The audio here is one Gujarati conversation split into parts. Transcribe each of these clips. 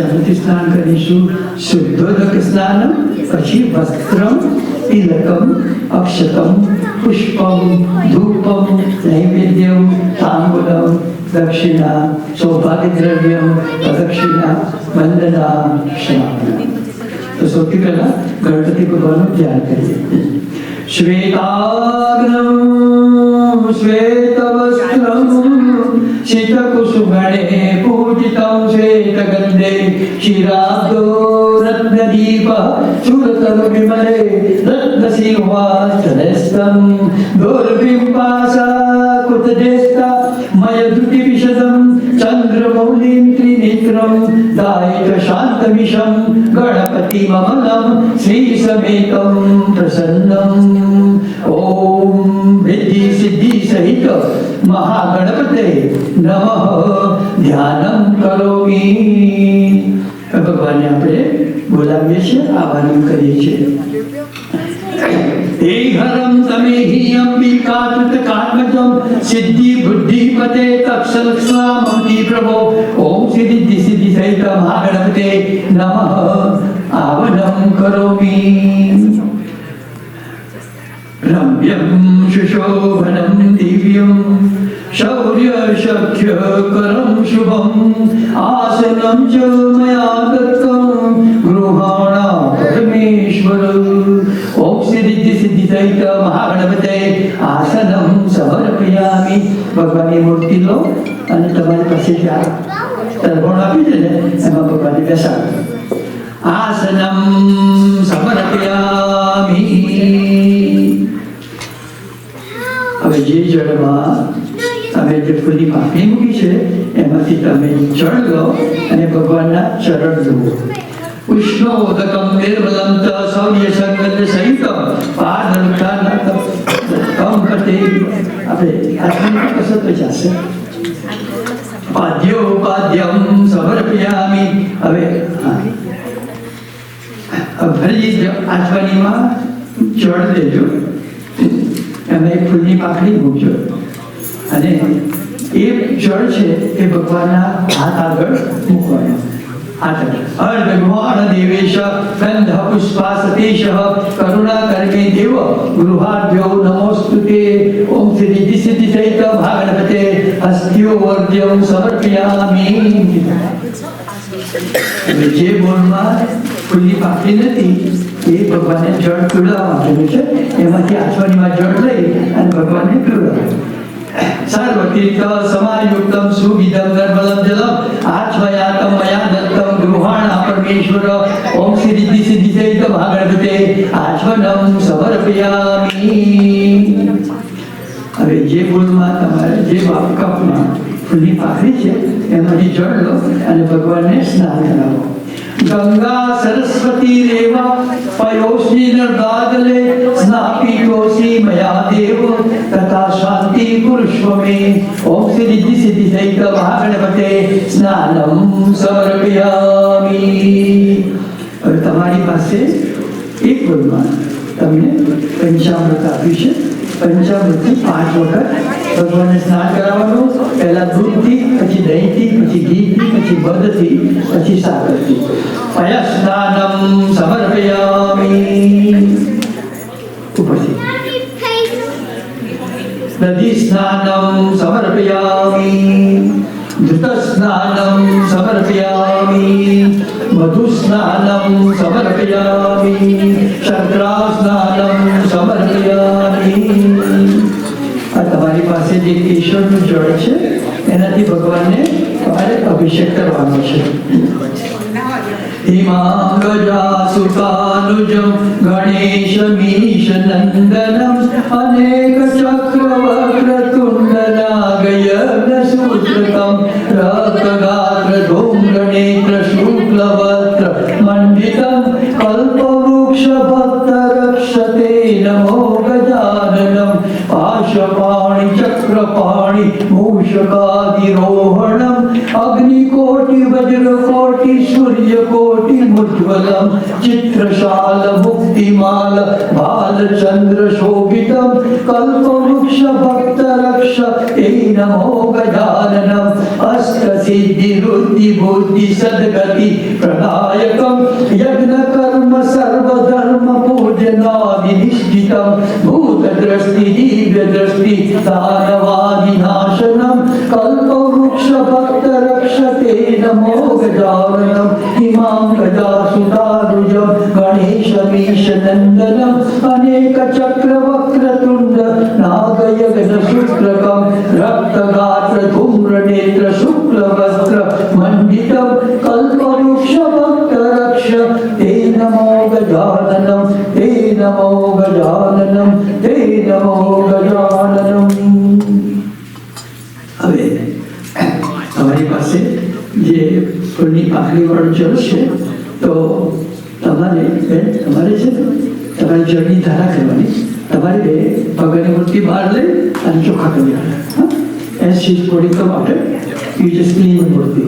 પંચામૃતિ સ્નાન કરીશું. શુદ્ધોદક સ્નાન, પછી વસ્ત્રમ, તિલકમ, અક્ષતમ, પુષ્પમ, ધૂપમ, નૈવેદ્યમ, તાંબૂલમ, દક્ષિણા, સૌભાગ્ય દ્રવ્યમ, પ્રદક્ષિણા, વંદના, શ્રાવણ. તો સૌથી પહેલા ગણપતિ ભગવાનનું ધ્યાન કરીએ. શ્વેતાગ્રમ શ્વેતવસ્ત્રમ શીતકુસુમણે પૂજિતં શ્વેતગંધે શિરાબ્દો રત્નદીપ સુરતરુવિમલે રત્નસિંહાસનસ્થં દુર્બિંબાસા કુતદેસ્તા મયદુતિવિશદં ચંદ્રમૌલિં ત્રિનેત્રં દાયિત શાંતમિષં ગણપતિમમલં શ્રીસમેतं પ્રસન્નં. ઓમ રિદ્ધિ સિદ્ધિ સહિત મહાગણપતે નમઃ. ધ્યાનમ કરોમી. ભગવાનને આપણે બોલાવીએ છીએ, આહ્વાન કરીએ છીએ. हे हरम तमेहि अंबिका तत्कात्मजं सिद्धि बुद्धि पते तत्सलक्ष्मामति प्रभो. ओम सिद्धि सिद्धि सहित महागणपते नमः. आवनं करोमि. रम्यं सुशोभनं दिव्यं शौर्य शक्य करं शुभं आसनं च मया दत्तं गृहाणा परमेश्वर. ओम सिद्धि सिद्धि सहित महागणपते आसनं समर्पयामि. ભગવાનની મૂર્તિ લો અને તમારી પાસે ત્યાં તર્પણ આપી છે ને એમાં ભગવાનને બેસાડો. આસનમ સમર્પયામિ. હવે જે જળમાં તમે જે ફૂલની પાકડી મૂકી છે એમાંથી તમે જળ લો અને ભગવાનના ચરણ લો. ઉષ્ણોદકમ નિર્મલમ ચ શૌર્ય સંગત સહિતમ પાદરકાનતમ કંપતે. આપણે આત્મા કસરત ચાલશે. પાદ્યોપાદ્યમ સમર્પયામિ. હવે ફરી આઠવાનીમાં જળ લેજો, એમાં એક ફૂલની પાકડી મૂકજો અને એ જળ છે એ ભગવાનના હાથ આગળ મૂકવાનો. અર્ધગૃહાણ દેવેશ ગંધ પુષ્પાસતેશ કરુણાકર્મે દેવ ગૃહાભ્યો નમોસ્તુતે. ઓમ સિદ્ધિ સિદ્ધિ સહિત ભાગણપતે હસ્ત્યોવર્ધ્યમ સમર્પયામિ. જે બોલમાં ફૂલની પાકડી નથી એ ભગવાનને જળ પીવડાવવા માટેનું છે. એમાંથી આસવાનીમાં જળ લઈ અને ભગવાનને પીવડાવો. સર્વતીર્થ સમાયુક્તમ સુવિધમ નર્મલમ જલમ આચમયાતમ મયા દત્તમ ગૃહાણા પરમેશ્વર. ઓમ સિદ્ધિ સિદ્ધિ સહિત ભાગણપતે આચમનમ સમર્પયામિ. હવે જે બોલમાં તમારે જે કપમાં ફૂલની પાકડી છે એમાંથી જળ લો અને ભગવાનને સ્નાન કરાવો. ગંગા સરસ્વતી રેવા પયોષી નર્મદાજલે સ્નાપિતોષી મયા દેવ તથા શાંતિ પુરુષ મે. ઓમ સિદ્ધિ સિદ્ધિ સહિત મહાગણપતે સ્નાનમ સમર્પયામિ. હવે તમારી પાસે એક બોલમાં તમને પંચામૃત આપ્યું છે. પંચામૃતથી 5 વખત ભગવાનને સ્નાન કરાવવાનું. પહેલા દૂધથી, પછી દહીંથી, પછી ઘીથી, પછી મધથી, પછી સાકરથી. પયસ્નાનમ સમર્પયામિ. ઉપરથી નદી સ્નાનમ સમર્પયામિ. ધૃત સ્નાનમ સમર્પયામિ. મધુ સ્નાનમ સમર્પયામિ. શર્કરા સ્નાનમ સમર્પયામિ. આ તમારી પાસે જે કેશરનું જળ છે એનાથી ભગવાનને તમારે અભિષેક કરવાનો છે. હિમાંગજાસુતાનુજમ ગણેશમીશ નંદનમ અનેક ચક્રવક્રતુંડનાગયજ્ઞ સૂત્રકમ રક્તગાત્ર ધૂમ્રનેત્ર શુક્લવસ્ત્ર મંડિતમ કલ્પવૃક્ષ ભક્ત રક્ષતે નમો ગજાનનમ. પાશપાણિ ચક્રપાણિ મૂષકાદિરોહણમ અગ્નિકોટિ વજ્રકોટિ સૂર્યકોટિ મુજ્જવલમ ચિત્રશાલ મુક્તિમાલ બાલ चंद्र शोभितं कल्पवृक्ष भक्त रक्ष ते नमो गजाननम् अष्ट सिद्धि रुद्धि बुद्धि सद्गति प्रदायकं यज्ञ कर्म सर्वधर्म पूजनादिनिष्ठितं भूत दृष्टि दिव्य दृष्टि दानवादिनाशनं कल्पवृक्ष भक्त रक्ष ते नमो गजाननम् इमां गजासुतारुजं गणेशमीश नन्दनम् अनेक चक्र वक्रतुण्ड नागयगनसूत्रकं रक्तगात्र धूम्र नेत्र शुक्ल वस्त्र मंडितं कल्पवृक्ष भक्त रक्ष ते नमो गजाननं ते नमो गजाननं ते नमो गजाननं। હવે તમારી પાસે જે ફૂલની પાકડી વાળું જળ છે તો તમારે છે તમારી જળની ધારા કરવાની, તમારે પગની મૂર્તિ બહાર લઈ અને ચોખ્ખા કરી દેવાના. As she is pouring the water, you just clean the murti.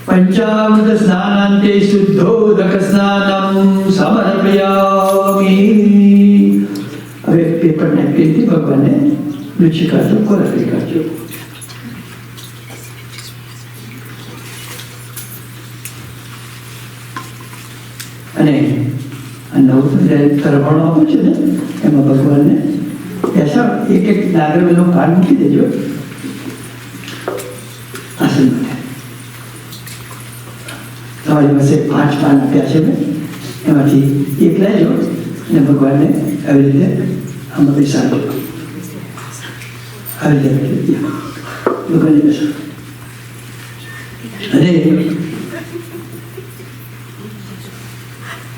पंचामृत स्नानान्ते शुद्धोदक स्नानं समर्पयामि. હવે પેપર નેપકિનથી ભગવાનને લૂછી કાઢો, કોરાવી કાઢો. અને નવું તરફાણું આપું છે ને એમાં ભગવાનને ऐसा एक एक नागर में लोग पान मूकी देजो आसन में તમારી પાસે 5 પાન આપ્યા છે મેં, એમાંથી એક લેજો અને ભગવાનને આવી રીતે આમાં બેસાડો. આવી રીતે ભગવાનને બેસાડો અને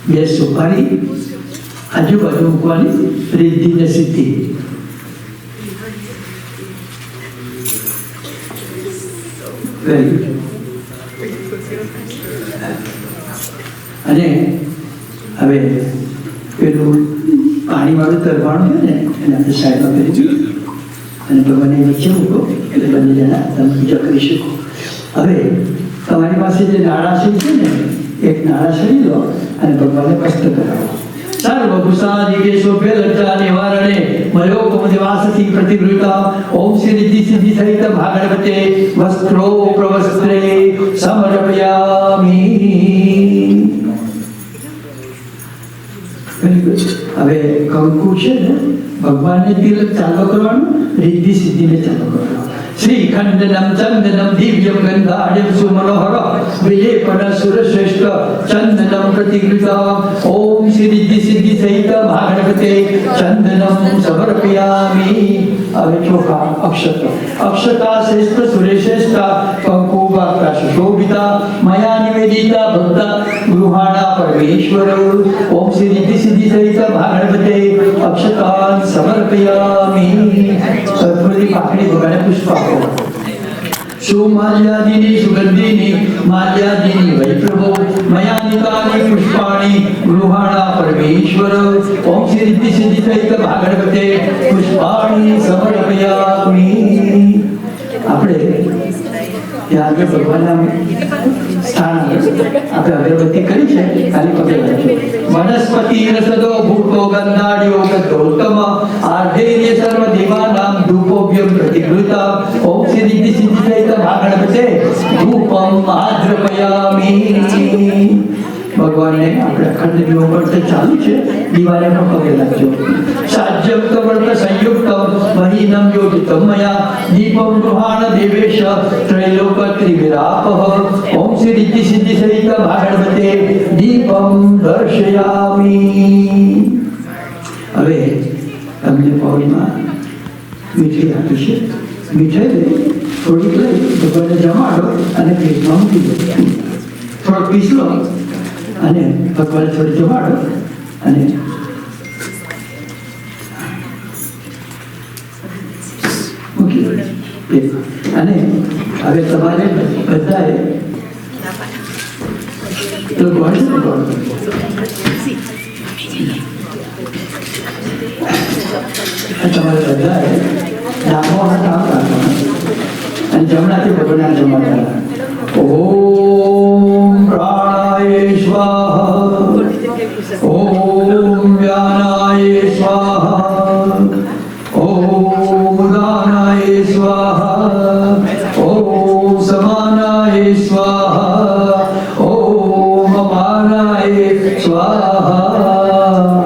2 સુપારી આજુબાજુ મૂકવાની, રિદ્ધિ ને સિદ્ધિ. Very good. અને હવે પેલું પાણીવાળું તરવાણું છે ને એને આપણે સાઈડમાં કરી દઈએ અને ભગવાનને નીચે મૂકો એટલે બંને જણા તમે પૂજા કરી શકો. હવે તમારી પાસે જે નાળાશરી છે ને એક નાળાશરી લો અને ભગવાનને વસ્ત્ર કરાવો. सर्वभूषादिकेशोभ्य लज्जा निवारणे मयोपमदिवासति प्रतिगृहीता ओम श्री रिद्धि सिद्धि सहित भागवते वस्त्रो प्रवस्त्रे समर्पयामि. હવે કંકુ છે ને ભગવાનને તિલક ચાલુ કરવાનું, રિદ્ધિ સિદ્ધિને ચાલુ કરવાનું. श्रीखंडनम चंदनम दिव्यम गंधाढ़ सुमनोहर विलेपन सुरश्रेष्ठ चंदनम प्रतिकृता ओम श्री रिद्धि सिद्धि सहित भागवते चंदनम समर्पयामि. હવે ચોખા અક્ષતા શ્રેષ્ઠ સુરેશ્રેષ્ઠ કંકુવાક્તા સુશોભિતા મયા નિવેદિતા ભક્તા ગૃહાણા પરમેશ્વર ઓમ શ્રી रिद्धि सिद्धि सहित भागवते अक्षतान् समर्पयामि. सर्वदी पाकड़ी भगवान पुष्पा सुमाल्यादिनी सुगंधिनी माल्यादिनी वैप्रभो मयानितानि पुष्पाणि गृहाणा परमेश्वर ओम श्री रिद्धि सिद्धि सहित भागवते पुष्पाणि समर्पयामि. આપણે ત્યાં આગળ ભગવાનના સ્થાન આપણે અગરબત્તી કરી છે, ખાલી પગે રાખજો. વનસ્પતિ રસદો ભૂતો ગંધાડ્યો ગંધોત્તમ આર્ધેર્ય સર્વ દેવાનાં ધૂપોભ્યમ પ્રતિગૃતા ઓમ શ્રી रिद्धि सिद्धि सहित भागवते धूपम आद्रपयामि. ભગવાનને આપણે અખંડ દીવો પર ચાલુ છે, દિવાલે પણ પગે લાગજો. સાજ્યમ વર્ત સંયુક્તમ મહિનમ યોજિતમ મયા દીપમ ગૃહાણ દેવેશ ત્રૈલોક ત્રિવિરાપઃ ઓમ શ્રી रिद्धि सिद्धि सहित भागवते દીપમ દર્શયામિ. હવે તમને પૌર્ણિમા મીઠાઈ આપી છે, મીઠાઈ થોડીક લઈ ભગવાનને જમાડો અને પ્લેટમાં મૂકી દો. થોડોક પીસ લો અને ભગવાન થોડી જમાડો અને મૂકી દો. અને હવે તમારે બધાએ તો તમારે બધાએ ડાબો હાથ આમ રાખવાનો અને જમણાથી ભગવાનના જમાડવાના. ઓમ પ્રાણાય સ્વાહા સ્વાહા, ઓમ અપાનાય સ્વાહા.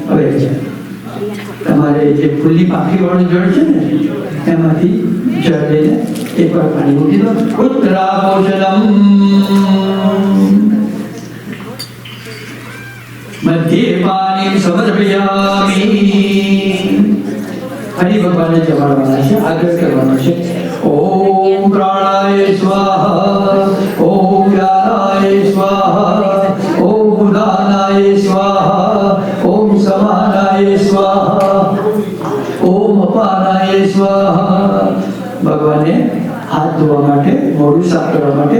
હવે તમારે જે ફૂલની પાંખી વાળું જળ છે ને એમાંથી જળ લઈને એકવાર પાણી મૂકી દો. ઉત્તરાભોજનમ મધ્યે પાણી સમર્પયામિ. હરિ ભગવાનને જમાડવાના છે, આગ્રહ કરવાનો છે. ઓમ પ્રાણાય સ્વાહા, ઓમ વ્યાનાય સ્વાહા, ઓમ ઉદાનાય સ્વાહા, ઓમ સમાનાય સ્વાહા, ઓમ અપાનાય સ્વાહા. ભગવાને હાથ ધોવા માટે, મોઢું સાફ કરવા માટે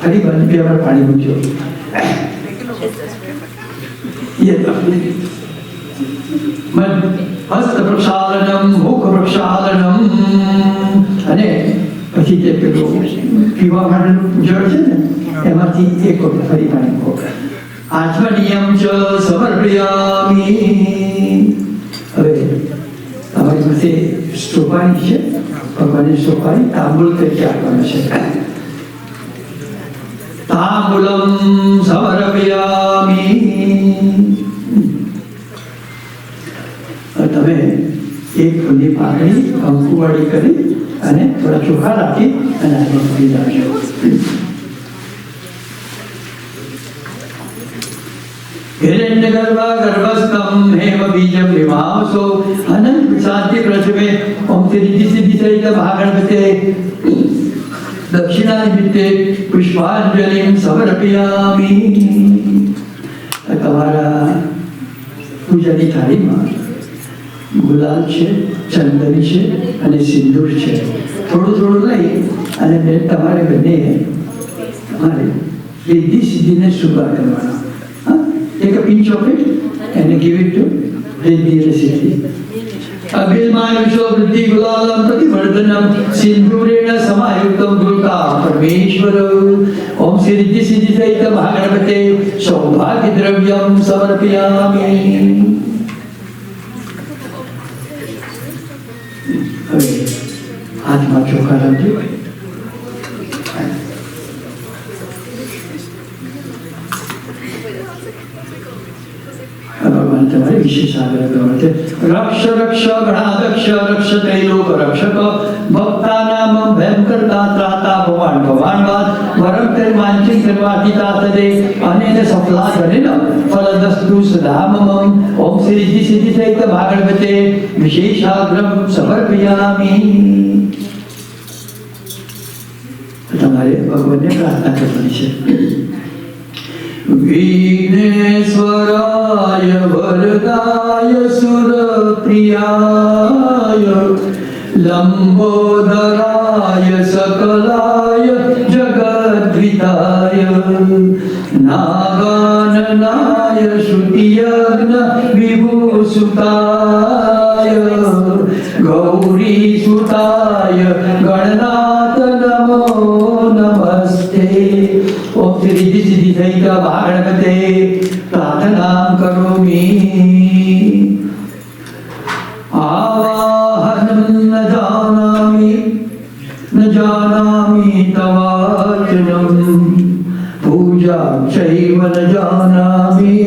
ફરી બે વાર પાણી મૂક્યો. હસ્ત પ્રક્ષાલનમ, મુખ પ્રક્ષાલનમ, અને પછી જે પેલું પીવા માટેનું જળ છે ને એમાંથી એક વખત ફરી પાણી મૂકો. આચમનીયમ ચ સમર્પયામિ. હવે તમારી પાસે સોપારી છે, ભગવાનની સોપારી તાંબુલ તરીકે આપવાનું છે. તાંબુલમ સમર્પયામિ. તમે એક ફૂલની પાંખડી કંકુવાળી કરી અને થોડા ચોખા રાખી અને આગળ મૂકી જાશો. हिरण्यगर्भा गर्भस्थम हेम बीजम विमांसो अनंत शांति प्रचवे ओम सिद्धि सिद्धि सहित महागणपते दक्षिणानिमित्ते पुष्पांजलिं समर्पयामि. તમારા પૂજાની થાળીમાં ગુલાલ છે, ચંદન છે અને સિંદૂર છે. થોડું થોડું લઈ અને તમારે બંને તમારે રિદ્ધિ સિદ્ધિને શુભા કરવાના. Take a pinch of it and give it to Riddhi and Siddhi. Abhilmayusho Vriddhi Gulalam Prativardhanam Sindhurena Samayuktam Gurta Parmeshwara. Om Shri Riddhi Siddhi Sahita Mahaganapate Saubhagya Dravyam Samarpayami. હવે હાથમાં ચોખા રાખજો. ભગવાન તમારે વિશેષ આગ્રહ કરવાનો છે. રક્ષ રક્ષ ગણાધક્ષ રક્ષ ત્રૈલોક રક્ષક ભક્તાનામ ભયંકરતા ત્રાતા ભવાન ભવાનવાદ વરમ તે વાંચિત સર્વાધિતા તદે અનેન સફલા જનેન ફલદસ્તુ સદામમ. ઓમ શ્રી રિદ્ધિ સિદ્ધિ સહિત ભાગણપતે વિશેષાગ્રહ સમર્પયામિ. તમારે ભગવાનને પ્રાર્થના કરવાની છે. विघ्नेश्वराय वरदाय सुरप्रियाय लंबोदराय सकलाय जगद्विताय नागाननाय श्रुतियज्ञ विभूसुताय गौरीसुताय गणनाथ नमो नमस्ते. ओम श्री रिद्धि सिद्धि सहित भागणपते प्रार्थनां करोमि. आवाहनं न जानामि तवार्चनं पूजां चैव न जानामि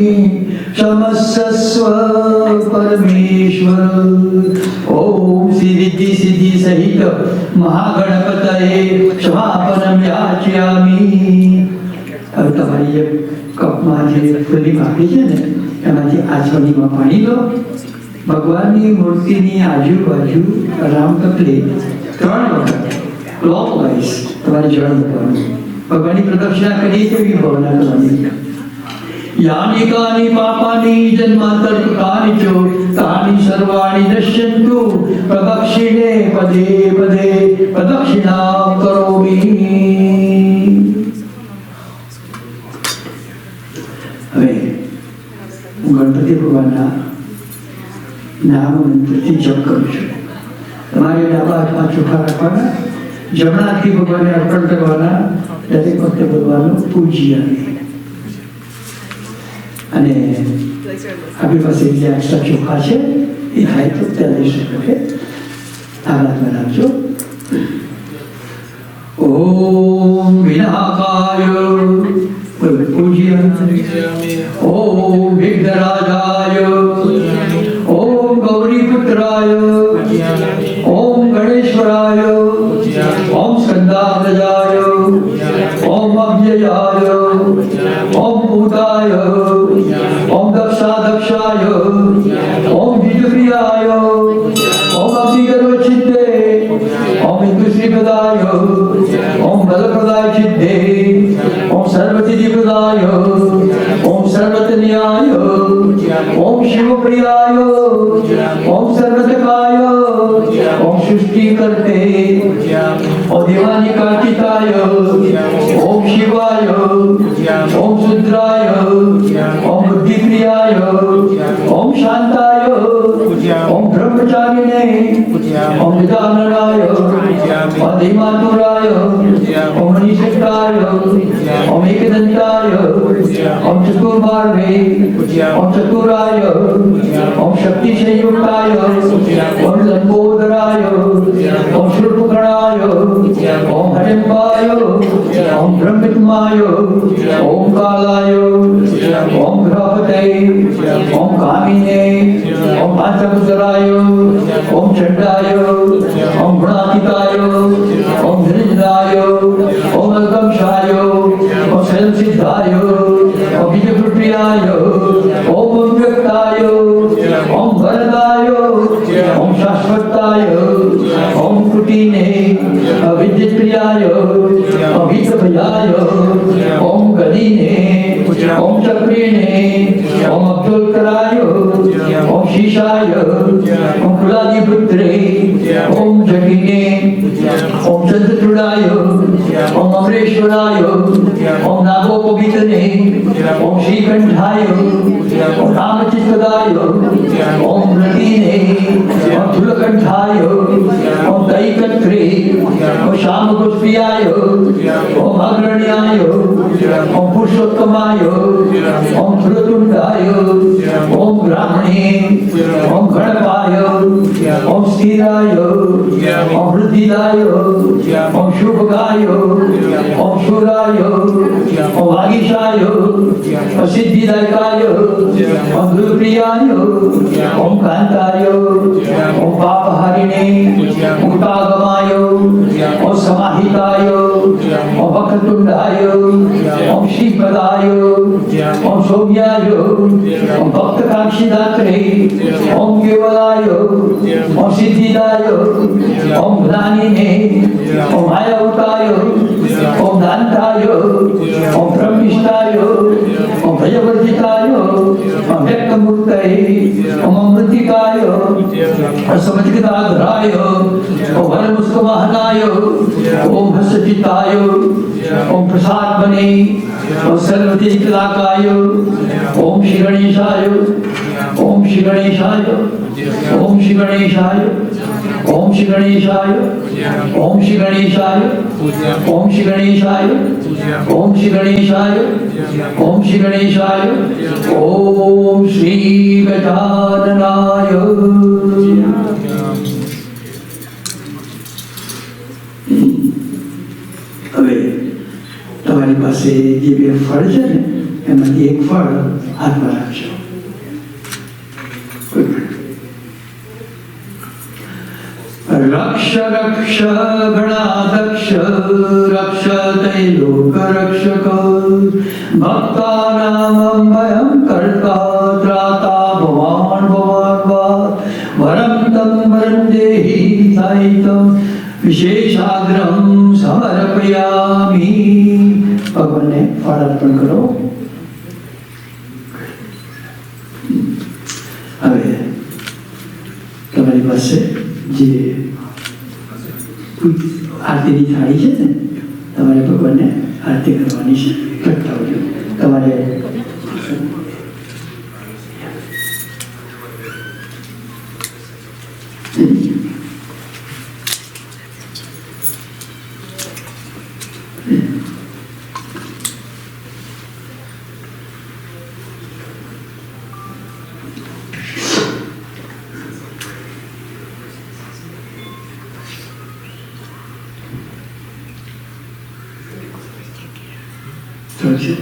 क्षमस्व परमेश्वर. ओम श्री रिद्धि सिद्धि सहित महागणपतये क्षमापनं याचयामि. હવે તમારી જે કપમાં જે ફૂલની પાંખડી છે ને એમાંથી આચમનીમાં પાણી લો. ભગવાનની મૂર્તિની આજુબાજુ રામકપલી 3 વખત ક્લોકવાઇઝ તમારે જળ મૂકવાનું. ભગવાનની પ્રદક્ષિણા કરીએ તેવી ભાવના કરવાની. यानि कानि पापानि जन्मान्तरकृतानि च तानि सर्वाणि नश्यन्तु प्रदक्षिणे पदे पदे प्रदक्षिणां करोमि. હવે હું ગણપતિ ભગવાનના નામ મંત્રથી જપ કરું છું. તમારે ડાબા હાથમાં ચોખા રાખવાના, જમણા હાથથી ભગવાનને અર્પણ કરવાના. દરેક વખતે ભગવાનનું પૂજ્ય અને આપણી પાસે જે એક્સ્ટ્રા ચોખા છે એ થાય તો ત્યાં લઈ શકો. આ હાથમાં રાખજો. ओम विनाकाय पूज्यामि। ओम विघ्नराजाय। ओम गौरीपुत्राय। ओम गणेश्वराय। ओम स्कंदाग्रजाय। ओम अव्ययाय। ओम भूताय। ओम दक्षाय। ओम विजुप्रियाय। ओम अग्निगर्वचित्ते। ओम इंद्रश्रीपदाय। ओम बलप्रदाय चित्ते। ओम सर्वसिद्धिप्रदाय। ओम सर्वतनयाय। ओम शिवप्रियाय। ओम सर्वतकाय। ओम सृष्टिकर्ते। ओम देवानिकार्तिकाय। ओम शिवाय। ओम रुद्राय। ओम बुद्धिप्रियाय। ओम शांताय। ओम ब्रह्मचारिणे। ओम निदानराय। ओम धीमातुराय। ओम मनीषकाय। ओम एकदंताय। ओम चतुर्बाह्वे। ओम चतुराय। ओम शक्ति संयुक्ताय। ओम लंबोदराय। ओम शूर्पकर्णाय। ओम हरिम्बाय। ओम ब्रह्मविद्माय। ओम कालाय। ओम ग्रहपते। ओम कामिने। ओम पांचमुद्राय। ओम चंडाय। ओम गुणातीताय। ओम धृजनाय। ओम अलकंशाय। ओम स्वयंसिद्धाय। ओम विजयप्रियाय। ओम व्यक्ताय। ओम वरदाय। ओम शाश्वताय। ओम कुटीने। विद्युप्रियाय। ओम हितभयाय। ओम गदीने। ओम चक्रीने। ओम अब्दुलकराय। ओम शीशाय। ओम कुलादिपुत्रे। ओम जगिने। ओम चंद्रचूड़ाय। ओम अमरेश्वराय। ओम नागोपवितने। ओम श्रीकंठाय। ओम रामचित्तदाय। ओम रतीने। ओम तुलकंठाय। ओम दैकत्रे। ओम श्यामपुष्पियाय। ओम अग्रण्याय। ओम पुरुषोत्तमाय। ओम धुरतुंडाय। ओम ब्राह्मणे। ओम गणपाय। ओम स्थिराय। ओम वृद्धिदाय। ओम शुभगाय। ओम शूराय। ओम वागीशाय। ओम सिद्धिदायकाय। ओम गुरुप्रियाय। ओम कांताय। ओम पापहारिणे। ओम तागमाय। ओम समाहिताय। ओम वक्रतुंडाय। ओम श्रीपदाय। ओम सौम्याय। ओम भक्तकांक्षिदात्रे। ओम केवलाय। ओम सिद्धिदाय। ओम ज्ञानिने। ओम मायावताय। ओम दान्ताय। ओम ब्रह्मिष्ठाय। ओम भयवर्जिताय। ओम व्यक्तमूर्तये। ओम अमृतिकाय। ओम समझिताग्राय। ओम वरमुस्कवाहनाय। ओम हर्षजिताय। ओम प्रसादमणे। ओम सर्वतेजकलाकाय। ओम श्री गणेशाय। ओम श्री गणेशाय। ओम श्री गणेशाय। ओम श्री गणेशाय। ओम श्री गणेशाय। ओम श्री गणेशाय। ओम श्री गणेशाय। ओम श्री गणेशाय। ओम श्री गजाननाय। હવે તમારી પાસે જે બે ફળ છે ને એમાંથી એક ફળ હાથમાં રાખજો. रक्ष रक्ष गणाध्यक्ष रक्षते लोक रक्षक भक्तानां भयं कर्ता त्राता भवान् भवान् वरं तं वरं देहि सायितं विशेषाग्रहं समर्पयामि. भगवानने फળ અર્પણ કરો. હવે તમારી પાસે જે આરતીની થાળી છે ને તમારે ભગવાનને આરતી કરવાની છે. પ્રગટાવજો. તમારે તો છે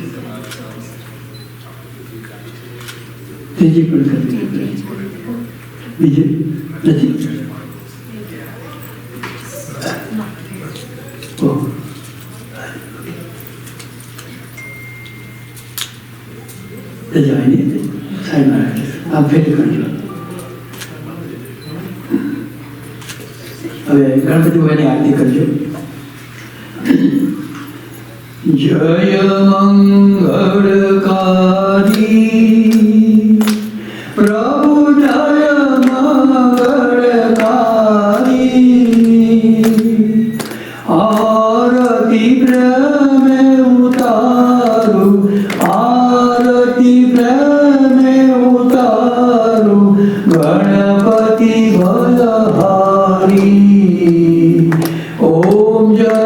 ત્રીજી પણ કરવી બીજી નથી. જવાની સાહેબ આપ ફેર કરજો. હવે ગણપતિ ભગવાનની આરતી કરજો. જય મંગળકારી પ્રભુ જય મંગળકારી આરતી પ્રેમે ઉતારું આરતી પ્રેમે ઉતારું ગણપતિ ભયહારી ઓમ જય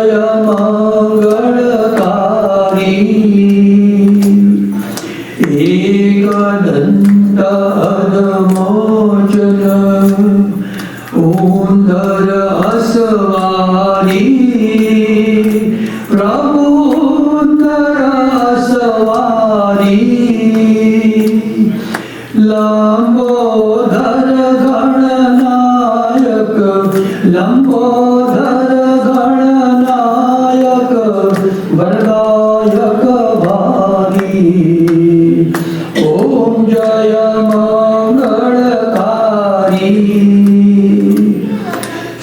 एकदंत अदमोचन उंदर असवारी प्रभु उंदर असवारी लंबोदर गणनायक लंबोदर गणनायक वरदायक भारी ओम जय मंगलकारी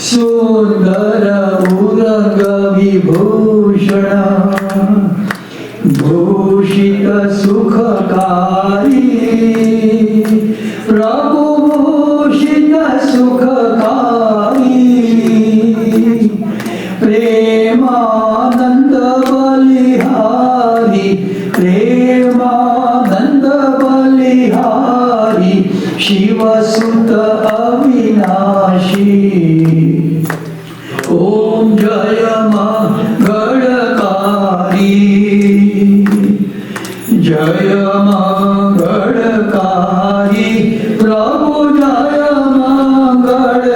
सुंदर उरंग विभूषण भूषित सुखकारी प्रभु भूषित सुखकारी प्रेमानंद बलिहारी प्रेमानंद बलिहारी शिवसुत अविनाशी ओम जय मंगलकारी जय मंगलकारी प्रभु जय मंगलकारी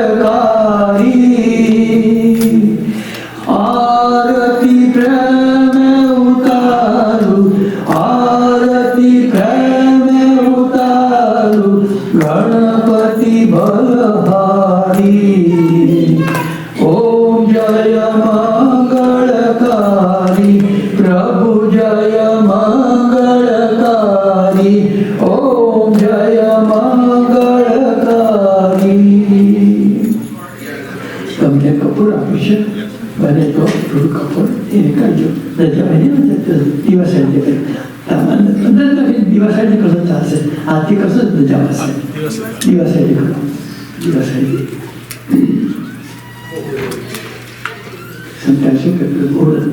आरती प्रेम उतारू आरती प्रेम उतारू गणपति बलहारी ओम जय मंगलकारी प्रभु जय मंगलकारी ओम जय मंगलकारी તમને કપૂર આપું છે બને તો થોડું કપૂર એને કરજો દિવસ દિવસ કરશો ચાલશે આરતી કરશો તો જવાશે દિવસ કરો દિવસ સમટાઈમ શું કરતું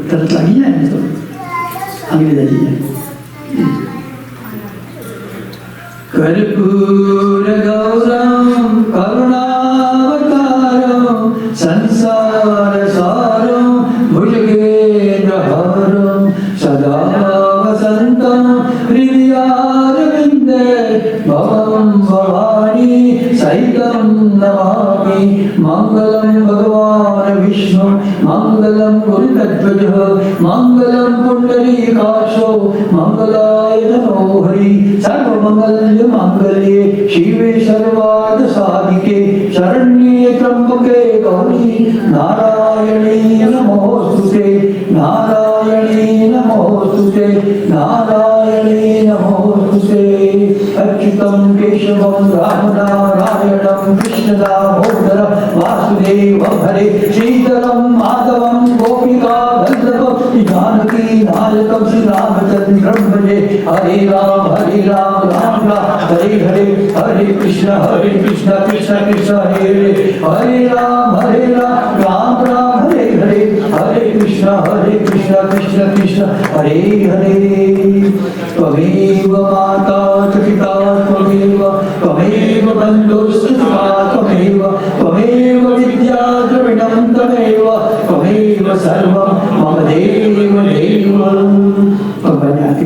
તરત લાગી જાય ને તો આંગળી દાજી જાય कर्पूर गौरम करुणावतारम संसार सारम भुजगेन्द्रहारम सदा वसंतम हृदयारविंदे भवं भवानी सहितं नमामि मंगलम भगवान विष्णु मंगलम गुरुध्वज मंगलम पुंडरीकाक्षो मंगलाय नमो हरि सर्वमंगल मंगल्ये शिवे सर्वार्थ साधिके शरण्ये त्र्यंबके गौरी नारायणी नमोस्तुते नारायणी नमोस्तुते नारायणी नमोस्तुते अच्युतं केशवं रामनारायणं कृष्णदामोदरं वासुदेवं हरे श्रीधरं माधवं गोपिका वल्लभं जानकी नायकं श्रीरामचन्द्रं भजे हरे राम राम राम हरे हरे हरे कृष्ण कृष्ण कृष्ण हरे हरे राम राम राम हरे हरे हरे कृष्ण कृष्ण कृष्ण हरे हरे त्वमेव माता च पिता त्वमेव बन्धुस्सुता त्वमेव विद्या द्रविणं त्वमेव सर्वं मम देव भगवान आरती